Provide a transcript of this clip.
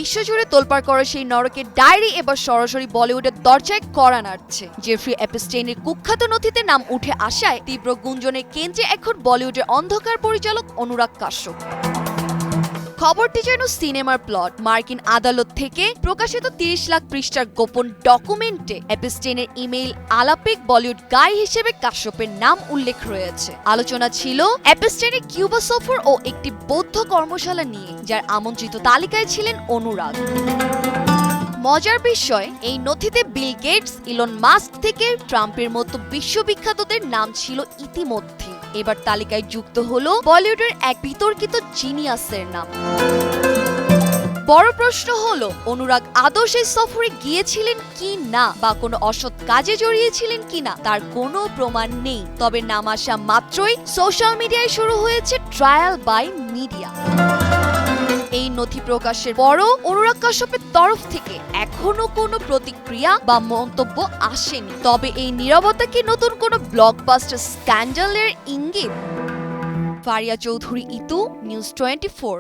বিশ্বজুড়ে তোলপাড় করা সেই নরকের ডায়েরি এবার সরাসরি বলিউডের দরজায় কড়া নাড়ছে। জেফ্রি এপস্টেইনের কুখ্যাত নথিতে নাম উঠে আসায় তীব্র গুঞ্জনের কেন্দ্রে এখন বলিউডের অন্ধকার পরিচালক অনুরাগ কাশ্যপ। খবরটি যেন সিনেমার প্লট। মার্কিন আদালত থেকে প্রকাশিত 30 লাখ পৃষ্ঠার গোপন ডকুমেন্টে এপস্টেইনের ইমেইল আলাপে বলিউড গাই হিসেবে কাশ্যপের নাম উল্লেখ রয়েছে। আলোচনা ছিল এপস্টেইনের কিউবা সফর ও একটি বৌদ্ধ কর্মশালা নিয়ে, যার আমন্ত্রিত তালিকায় ছিলেন অনুরাগ। মজার বিষয়, এই নথিতে বিল গেটস, ইলন মাস্ক থেকে ট্রাম্পের মতো বিশ্ববিখ্যাতদের নাম ছিল ইতিমধ্যে। এবার তালিকায় যুক্ত হলো বলিউডের এক বিতর্কিত জিনিয়াসের নাম। বড় প্রশ্ন হলো, অনুরাগ আদৌ সেই সফরে গিয়েছিলেন কি না বা কোনো অসৎ কাজে জড়িয়েছিলেন কিনা তার কোনো প্রমাণ নেই। তবে নাম আসা মাত্রই সোশ্যাল মিডিয়ায় শুরু হয়েছে ট্রায়াল বাই মিডিয়া। এই নথি প্রকাশের পরও অনুরাগ কাশ্যপের তরফ থেকে এখনো কোনো প্রতিক্রিয়া বা মন্তব্য আসেনি। তবে এই নীরবতা কি নতুন কোনো ব্লকবাস্টার স্ক্যান্ডালের ইঙ্গিত? ফারিয়া চৌধুরী, ইতু, নিউজ 24।